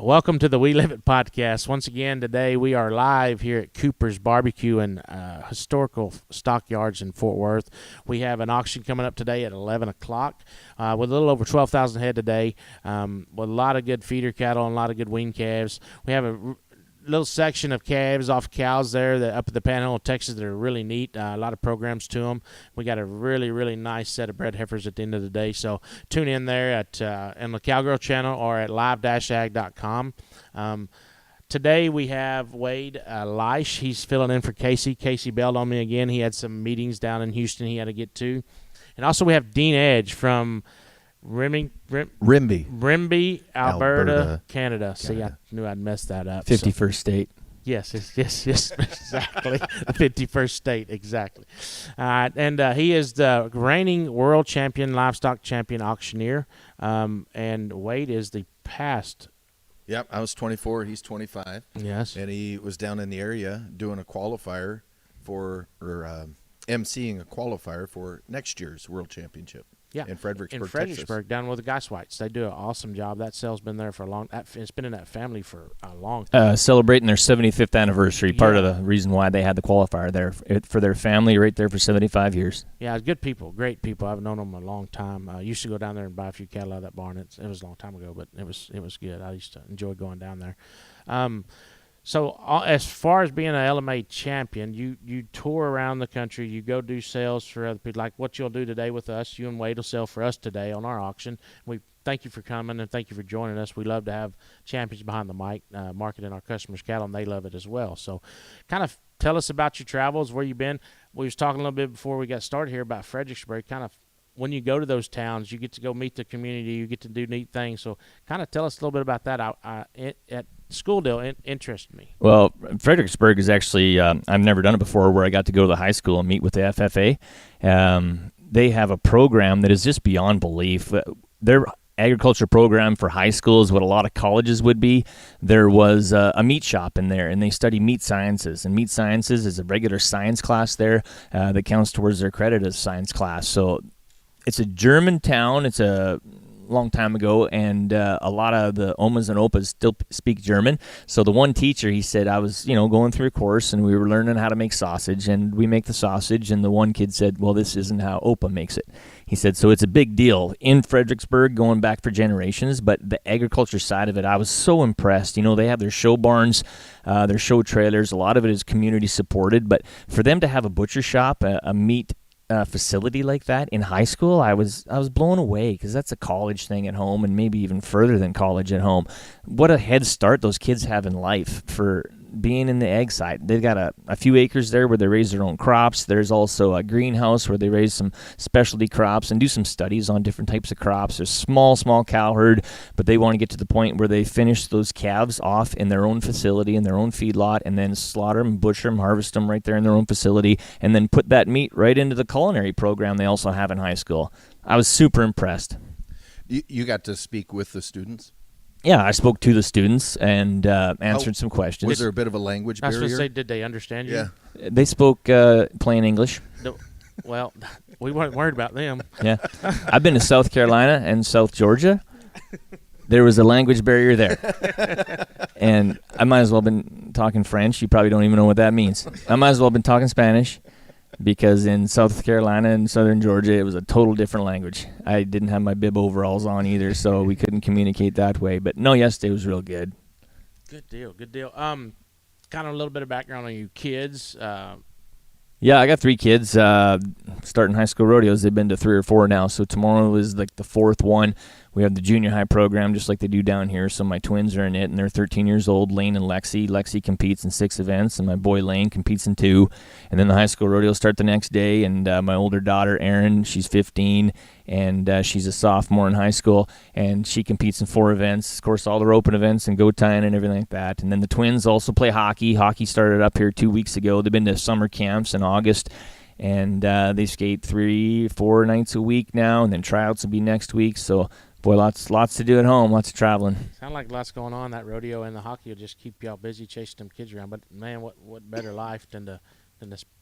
Welcome to the We Live It podcast. Once again, today we are live here at Cooper's Barbecue and Historical Stockyards in Fort Worth. We have an auction coming up today at 11 o'clock with a little over 12,000 head today, with a lot of good feeder cattle and a lot of good wean calves. We have a little section of calves off cows there that up at the Panhandle of Texas that are really neat. A lot of programs to them. We got a really, really nice set of bred heifers at the end of the day. So tune in there at in the Cowgirl channel or at live-ag.com. Today we have Wade Leist. He's filling in for Casey. Casey bailed on me again. He had some meetings down in Houston he had to get to. And also we have Dean Edge from Rimby, Alberta, Canada. See, I knew I'd mess that up. 51st state. Yes, exactly. The 51st state, exactly. And he is the reigning world champion, livestock champion auctioneer. And Wade is the past. Yep, I was 24. He's 25. Yes. And he was down in the area doing a qualifier for, emceeing a qualifier for next year's World Championship. Yeah, in Fredericksburg, Texas. Down with the Geiswites. They do an awesome job. That sale's been there for a long. It's been in that family for a long time. Celebrating their 75th anniversary. Part of the reason why they had the qualifier there for their family, right there for 75 years. Yeah, good people, great people. I've known them a long time. I used to go down there and buy a few cattle out of that barn. It was a long time ago, but it was good. I used to enjoy going down there. So as far as being an LMA champion, you tour around the country. You go do sales for other people, like what you'll do today with us. You and Wade will sell for us today on our auction. We thank you for coming and thank you for joining us. We love to have champions behind the mic marketing our customers' cattle, and they love it as well. So kind of tell us about your travels, where you've been. We was talking a little bit before we got started here about Fredericksburg. Kind of when you go to those towns, you get to go meet the community. You get to do neat things. So kind of tell us a little bit about that. At school deal interested me. Well, Fredericksburg is actually, I've never done it before, where I got to go to the high school and meet with the FFA. They have a program that is just beyond belief. Their agriculture program for high school is what a lot of colleges would be. There was a meat shop in there, and they study meat sciences. And meat sciences is a regular science class there that counts towards their credit as science class. So it's a German town. It's a long time ago, and a lot of the Omas and Opas still speak German. So the one teacher, he said, I was going through a course, and we were learning how to make sausage, and we make the sausage, and the one kid said, well, this isn't how Opa makes it. He said, so it's a big deal in Fredericksburg going back for generations, but the agriculture side of it, I was so impressed. They have their show barns, their show trailers. A lot of it is community supported, but for them to have a butcher shop, a meat facility like that in high school, I was blown away, because that's a college thing at home, and maybe even further than college at home. What a head start those kids have in life for being in the ag side. They've got a few acres there where they raise their own crops. There's also a greenhouse where they raise some specialty crops and do some studies on different types of crops. There's small cow herd, but they want to get to the point where they finish those calves off in their own facility, in their own feedlot, and then slaughter them, butcher them, harvest them right there in their own facility, and then put that meat right into the culinary program they also have in high school. I was super impressed. You got to speak with the students? Yeah, I spoke to the students and answered some questions. Was there a bit of a language barrier? I was going to say, did they understand you? Yeah. They spoke plain English. Well, we weren't worried about them. Yeah. I've been to South Carolina and South Georgia. There was a language barrier there. And I might as well have been talking French. You probably don't even know what that means. I might as well have been talking Spanish, because in South Carolina and southern Georgia, it was a total different language. I didn't have my bib overalls on either, so we couldn't communicate that way. But no, yesterday was real good. Good deal. Kind of a little bit of background on you kids. Yeah, I got 3 kids starting high school rodeos. They've been to 3 or 4 now, so tomorrow is like the 4th one. We have the junior high program just like they do down here, so my twins are in it, and they're 13 years old, Lane and Lexi. Lexi competes in 6 events, and my boy Lane competes in 2. And then the high school rodeos start the next day, and my older daughter, Erin, she's 15, and she's a sophomore in high school, and she competes in 4 events. Of course, all their open events and go tying and everything like that. And then the twins also play hockey. Hockey started up here 2 weeks ago. They've been to summer camps in August, and they skate 3-4 nights a week now, and then tryouts will be next week. So boy, lots to do at home, lots of traveling. Sound like lots going on. That rodeo and the hockey will just keep y'all busy chasing them kids around. But man, what better life than to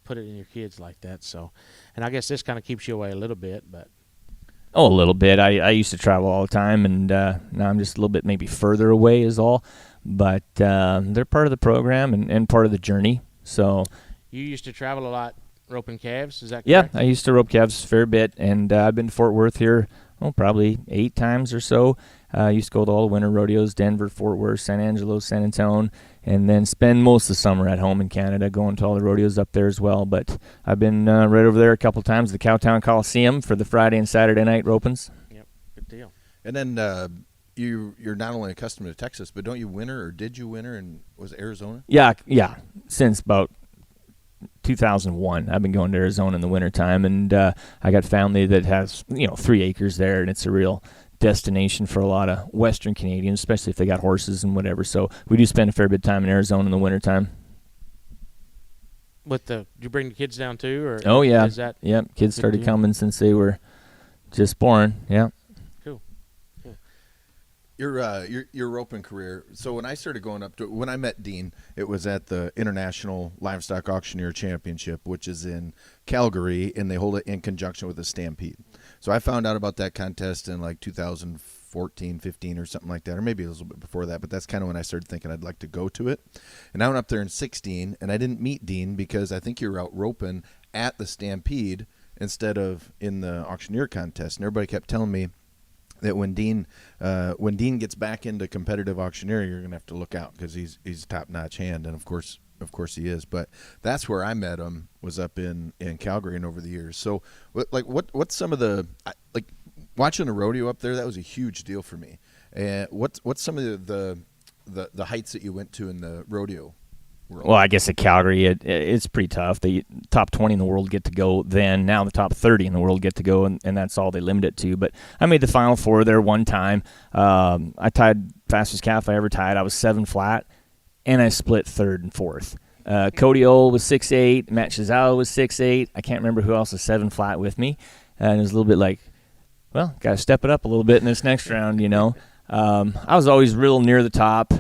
put it in your kids like that? So, and I guess this kind of keeps you away a little bit, but Oh, a little bit. I used to travel all the time, and now I'm just a little bit maybe further away is all. But they're part of the program and part of the journey. So You used to travel a lot roping calves, is that yeah, correct? I used to rope calves a fair bit, and I've been to Fort Worth here, probably 8 times or so. I used to go to all the winter rodeos, Denver, Fort Worth, San Angelo, San Antonio, and then spend most of the summer at home in Canada, going to all the rodeos up there as well. But I've been right over there a couple times, the Cowtown Coliseum for the Friday and Saturday night ropings. Yep, good deal. And then you're not only accustomed to Texas, but don't you winter, or did you winter in, was it Arizona? Yeah, since about 2001 I've been going to Arizona in the wintertime, and I got family that has 3 acres there, and it's a real destination for a lot of Western Canadians, especially if they got horses and whatever. So we do spend a fair bit of time in Arizona in the wintertime. Do you bring the kids down too, or Oh yeah, is that kids started coming since they were just born. Yeah. cool? Your roping career. So when I started going up to, when I met Dean, it was at the International Livestock Auctioneer Championship, which is in Calgary, and they hold it in conjunction with the Stampede. So I found out about that contest in like 2014, 15 or something like that, or maybe a little bit before that, but that's kind of when I started thinking I'd like to go to it. And I went up there in 16, and I didn't meet Dean because I think you were out roping at the Stampede instead of in the auctioneer contest. And everybody kept telling me that when Dean gets back into competitive auctioneering, you're gonna have to look out because he's a top-notch hand, and of course he is. But that's where I met him, was up in Calgary and over the years. So what's some of the like watching a rodeo up there? That was a huge deal for me. And what's some of the heights that you went to in the rodeo world? Well, I guess at Calgary, it's pretty tough. The top 20 in the world get to go then. Now the top 30 in the world get to go, and that's all they limit it to. But I made the Final Four there one time. I tied fastest calf I ever tied. I was 7 flat, and I split 3rd and 4th. Cody Ole was 6'8", Matt Chazal was 6'8". I can't remember who else was 7 flat with me. And it was a little bit like, well, got to step it up a little bit in this next round, I was always real near the top.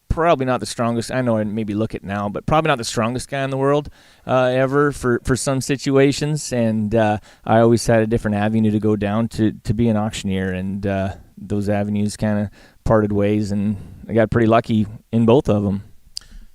Probably not the strongest. I know I maybe look at now, but probably not the strongest guy in the world ever for some situations. And I always had a different avenue to go down to be an auctioneer, and those avenues kind of parted ways, and I got pretty lucky in both of them.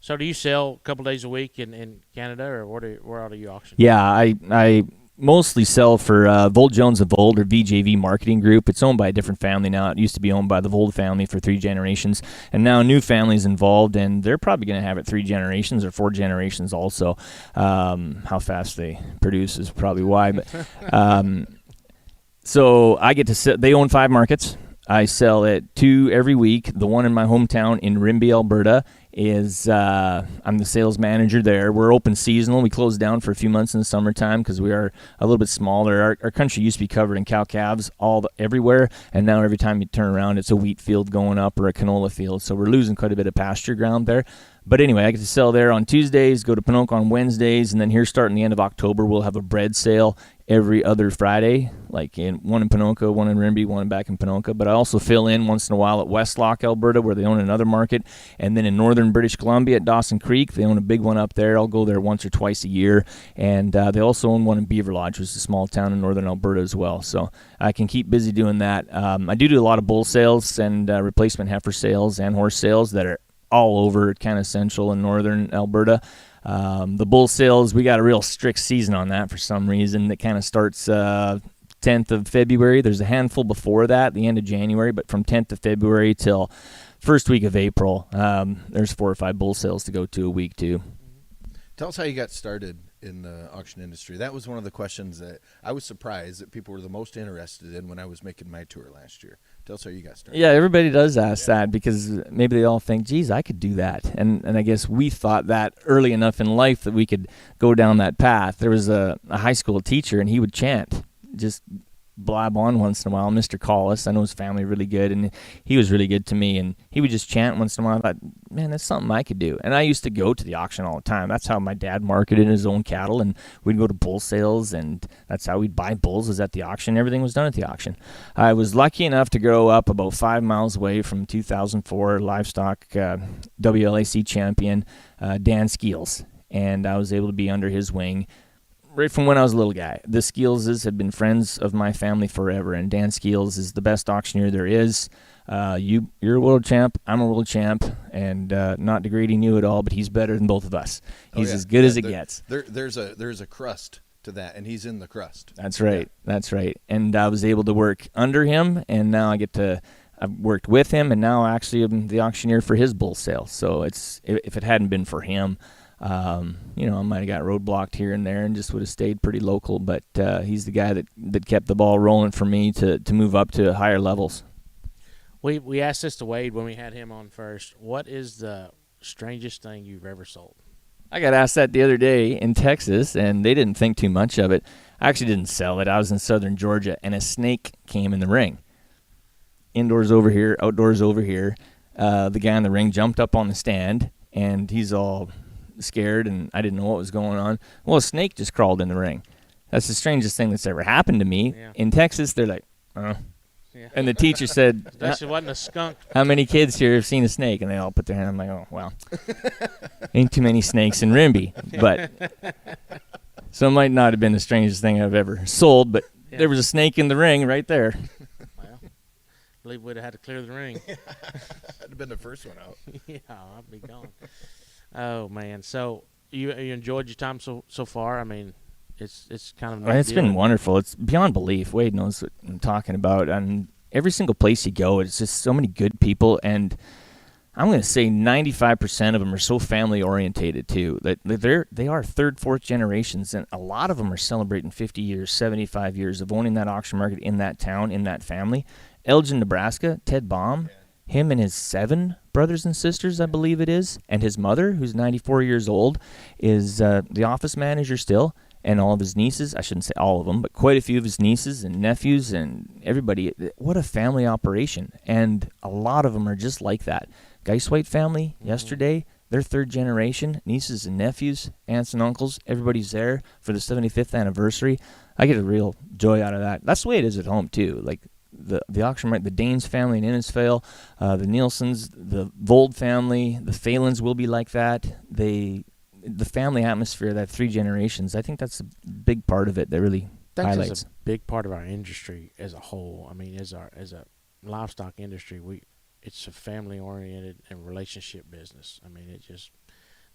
So do you sell a couple days a week in Canada, or where are you auctioning? Yeah, I mostly sell for Vold Jones and Vold, or VJV Marketing Group. It's owned by a different family now. It used to be owned by the Vold family for 3 generations, and now a new family's involved, and they're probably going to have it 3 generations or 4 generations also. How fast they produce is probably why. But so I get to sell. They own 5 markets. I sell at 2 every week. The one in my hometown in Rimbey, Alberta, is I'm the sales manager there. We're open seasonal. We close down for a few months in the summertime because we are a little bit smaller. Our country used to be covered in cow calves everywhere, and now every time you turn around, it's a wheat field going up or a canola field. So we're losing quite a bit of pasture ground there. But anyway, I get to sell there on Tuesdays, go to Ponoka on Wednesdays, and then here starting the end of October, we'll have a bread sale every other Friday, like one in Ponoka, one in Rimbey, one back in Ponoka. But I also fill in once in a while at Westlock, Alberta, where they own another market. And then in northern British Columbia at Dawson Creek, they own a big one up there. I'll go there once or twice a year. And they also own one in Beaver Lodge, which is a small town in northern Alberta as well. So I can keep busy doing that. I do a lot of bull sales and replacement heifer sales and horse sales that are all over kind of central and northern Alberta. The bull sales, we got a real strict season on that for some reason. That kind of starts 10th of February. There's a handful before that, the end of January, but from 10th of February till first week of April, there's 4 or 5 bull sales to go to a week too. Tell us how you got started in the auction industry. That was one of the questions that I was surprised that people were the most interested in when I was making my tour last year. Tell us how you got started. Yeah, everybody does ask that because maybe they all think, geez, I could do that. And I guess we thought that early enough in life that we could go down that path. There was a high school teacher, and he would chant, just blab on once in a while. Mr. Collis, I know his family really good, and he was really good to me, and he would just chant once in a while. I thought, man, that's something I could do. And I used to go to the auction all the time. That's how my dad marketed his own cattle, and we'd go to bull sales, and that's how we'd buy bulls, is at the auction. Everything was done at the auction. I was lucky enough to grow up about 5 miles away from 2004 livestock WLAC champion Dan Skeels, and I was able to be under his wing right from when I was a little guy. The Skeelses have been friends of my family forever, and Dan Skeels is the best auctioneer there is. You're a world champ, I'm a world champ, and not degrading you at all, but he's better than both of us. He's as good as it gets. There's a crust to that, and he's in the crust. That's right. Yeah. That's right. And I was able to work under him, and now I've worked with him, and now actually I'm the auctioneer for his bull sale. So if it hadn't been for him, I might have got roadblocked here and there and just would have stayed pretty local. But he's the guy that kept the ball rolling for me to move up to higher levels. We asked this to Wade when we had him on first. What is the strangest thing you've ever sold? I got asked that the other day in Texas, and they didn't think too much of it. I actually didn't sell it. I was in southern Georgia, and a snake came in the ring. Indoors over here, outdoors over here. The guy in the ring jumped up on the stand, and he's all scared, and I didn't know what was going on. Well, a snake just crawled in the ring. That's the strangest thing that's ever happened to me. Yeah. In Texas, they're like, Yeah. And the teacher said, "That wasn't a skunk." How many kids here have seen a snake? And they all put their hand. I'm like, oh, well, ain't too many snakes in Rimby. But so it might not have been the strangest thing I've ever sold, but there was a snake in the ring right there. Well, I believe we'd have had to clear the ring. That'd have been the first one out. Yeah, I'd be gone. Oh man, so you enjoyed your time so far? I mean, it's kind of it's been wonderful. It's beyond belief. Wade knows what I'm talking about. And every single place you go, it's just so many good people. And I'm going to say 95% of them are so family orientated too. That they are third, fourth generations, and a lot of them are celebrating 50 years, 75 years of owning that auction market in that town, in that family. Elgin, Nebraska, Ted Baum, him and his 7 brothers and sisters, I believe it is, and his mother, who's 94 years old, is the office manager still. And all of his nieces, I shouldn't say all of them, but quite a few of his nieces and nephews and everybody. What a family operation. And a lot of them are just like that. Geiswhite family, yesterday, they're third generation, nieces and nephews, aunts and uncles, everybody's there for the 75th anniversary. I get a real joy out of that. That's the way it is at home, too. Like the auction market, the Danes family in Innisfail, the Nielsen's, the Vold family, the Phalens will be like that. The family atmosphere, that 3 generations, I think that's a big part of it that really highlights. That's a big part of our industry as a whole. I mean, as a livestock industry, it's a family-oriented and relationship business. I mean,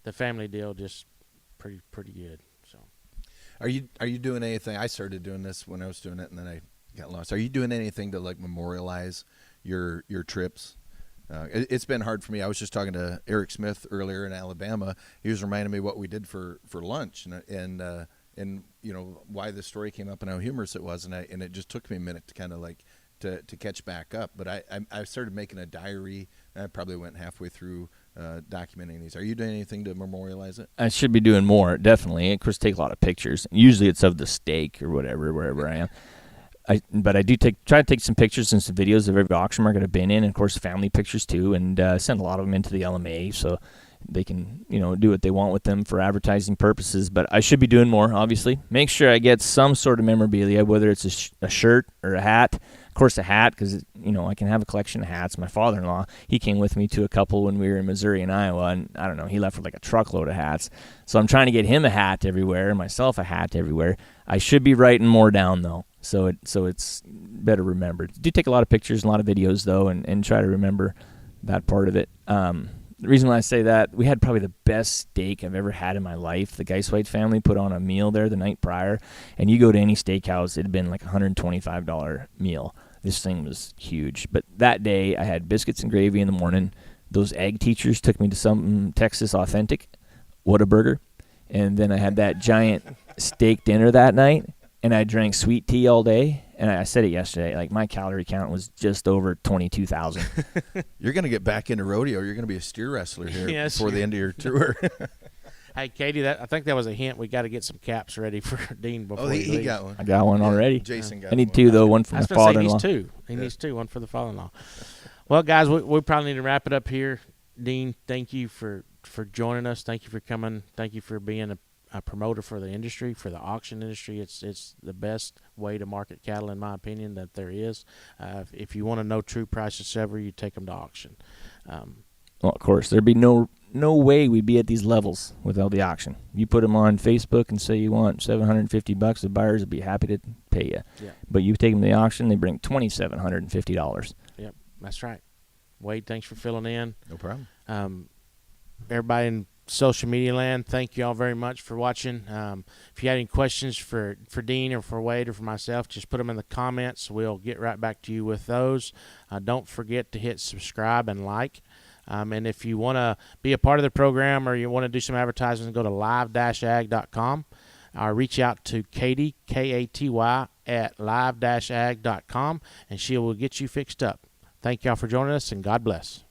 the family deal just pretty good. So, are you doing anything? I started doing this when I was doing it, and then I got lost. Are you doing anything to like memorialize your trips? It's been hard for me. I was just talking to Eric Smith earlier in Alabama. He was reminding me what we did for lunch and why the story came up and how humorous it was, and it just took me a minute to kind of like to catch back up. But I started making a diary, and I probably went halfway through documenting these. Are you doing anything to memorialize it? I should be doing more, definitely. Of course, take a lot of pictures. Usually it's of the steak or whatever, wherever I am. But I do try to take some pictures and some videos of every auction market I've been in, and of course family pictures too, and send a lot of them into the LMA so they can do what they want with them for advertising purposes. But I should be doing more, obviously. Make sure I get some sort of memorabilia, whether it's a shirt or a hat. Of course, a hat, because I can have a collection of hats. My father-in-law, he came with me to a couple when we were in Missouri and Iowa, and I don't know, he left with like a truckload of hats. So I'm trying to get him a hat everywhere, and myself a hat everywhere. I should be writing more down though. So it's better remembered. Do take a lot of pictures, a lot of videos, though, and try to remember that part of it. The reason why I say that, we had probably the best steak I've ever had in my life. The Geiswhite family put on a meal there the night prior, and you go to any steakhouse, it had been like a $125 meal. This thing was huge. But that day, I had biscuits and gravy in the morning. Those egg teachers took me to some Texas Authentic, Whataburger, and then I had that giant steak dinner that night. And I drank sweet tea all day, and I said it yesterday, like my calorie count was just over 22,000. You're going to get back into rodeo. You're going to be a steer wrestler here before the end of your tour. Hey, Katie, I think that was a hint. We got to get some caps ready for Dean before he leaves. got one. I got one already. Jason got I need one. 2, though, one for my father-in-law. He needs 2, one for the father-in-law. Well, guys, we probably need to wrap it up here. Dean, thank you for joining us. Thank you for coming. Thank you for being a promoter for the industry, for the auction industry. It's the best way to market cattle, in my opinion, that there is. If you want to know true prices ever, you take them to auction. Well, of course, there'd be no no way we'd be at these levels without the auction. You put them on Facebook and say you want $750, the buyers would be happy to pay you. Yeah. But you take them to the auction, they bring $2,750. Yep, that's right. Wade, thanks for filling in. No problem. Everybody in social media land, thank you all very much for watching. If you have any questions for Dean or for Wade or for myself, just put them in the comments. We'll get right back to you with those. Don't forget to hit subscribe and like. And if you want to be a part of the program or you want to do some advertising, go to live-ag.com or reach out to Katie, Katy, at live-ag.com, and she will get you fixed up. Thank y'all for joining us, and God bless.